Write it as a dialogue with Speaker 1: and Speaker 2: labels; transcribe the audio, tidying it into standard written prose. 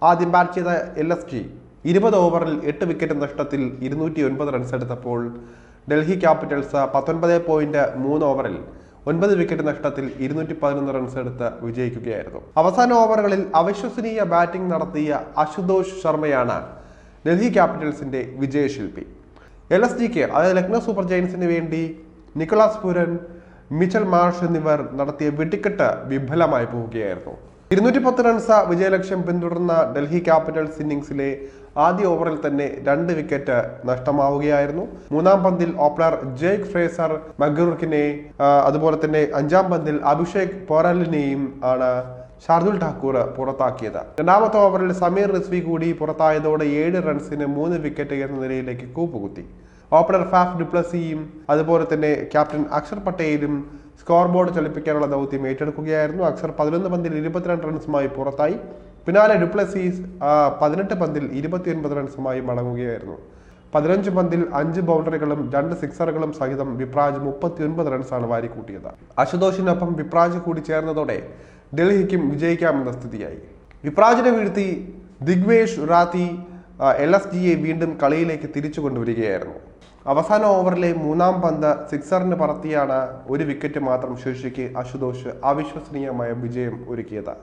Speaker 1: ആദ്യം ബാറ്റ് ചെയ്ത LSG 20 ഓവറിൽ 8 വിക്കറ്റ് നഷ്ടത്തിൽ 209 റൺസ് എടുത്തപ്പോൾ ഡൽഹി ക്യാപിറ്റൽസ് 19.3 ഓവറിൽ 9 വിക്കറ്റ് നഷ്ടത്തിൽ 211 റൺസ് എടുത്ത് വിജയിക്കുകയായിരുന്നു. അവസാന ഓവറുകളിൽ അവിശ്വസനീയ ബാറ്റിംഗ് നടത്തിയ അശുതോഷ് ശർമ്മയാണ് ഡൽഹി ക്യാപിറ്റൽസിന്റെ വിജയശില്പി. LSGക്ക് അതായത് ലക്നൗ സൂപ്പർ ജയൻസിന് വേണ്ടി നിക്കോളാസ് പൂരൻ, മിച്ചൽ മാർഷ് എന്നിവർ നടത്തിയ വെടിക്കെട്ട് വിഫലമായി പോവുകയായിരുന്നു. 210 റൺസ് വിജയലക്ഷ്യം പിന്തുടർന്ന ഡൽഹി ക്യാപിറ്റൽസ് ഇന്നിംഗ്സിലെ ആദ്യ ഓവറിൽ തന്നെ 2 വിക്കറ്റ് നഷ്ടമാവുകയായിരുന്നു. മൂന്നാം പന്തിൽ ഓപ്പണർ ജേക്ക് ഫ്രേസർ മഗ്ഗുർക്കിനെ അതുപോലെ തന്നെ 5-ാം പന്തിൽ അഭിഷേക് പോരാലിനെയും ആണ് ഷാർദുൽ ഠാക്കൂർ പുറത്താക്കിയത്. രണ്ടാമത്തെ ഓവറിൽ സമീർ റിസ്വി കൂടി പുറത്തായതോടെ 7 റൺസിന് 3 വിക്കറ്റ് എന്ന നിലയിലേക്ക് കൂപ്പുകുത്തി. ഓപ്പണർ ഫാഫ് ഡുപ്ലസിയും അതുപോലെ തന്നെ ക്യാപ്റ്റൻ അക്ഷർ പട്ടേലും സ്കോർ ബോർഡ് ചലിപ്പിക്കാനുള്ള ദൗത്യം ഏറ്റെടുക്കുകയായിരുന്നു. അക്ഷർ 11 പന്തിൽ 22 റൺസുമായി പുറത്തായി. പിന്നാലെ ഡുപ്ലസീസ് 18 പന്തിൽ 29 റൺസുമായി മടങ്ങുകയായിരുന്നു. 15 പന്തിൽ 5 ബൗണ്ടറികളും 2 സിക്സറുകളും സഹിതം വിപ്രാജ് 39 റൺസാണ് വാരിക്കൂട്ടിയത്. അശുതോഷിനൊപ്പം വിപ്രാജ് കൂടി ചേർന്നതോടെ ഡൽഹിക്കും വിജയിക്കാമെന്ന സ്ഥിതിയായി. വിപ്രാജിനെ വീഴ്ത്തി ദിഗ്വേഷ് റാത്തി LSGയെ വീണ്ടും കളിയിലേക്ക് തിരിച്ചു കൊണ്ടുവരികയായിരുന്നു. അവസാന ഓവറിലെ 3-ാം പന്ത് സിക്സറിന് പറത്തിയാണ് 1 വിക്കറ്റ് മാത്രം ശേഷിക്കെ അശുതോഷ് അവിശ്വസനീയമായ വിജയം ഒരുക്കിയത്.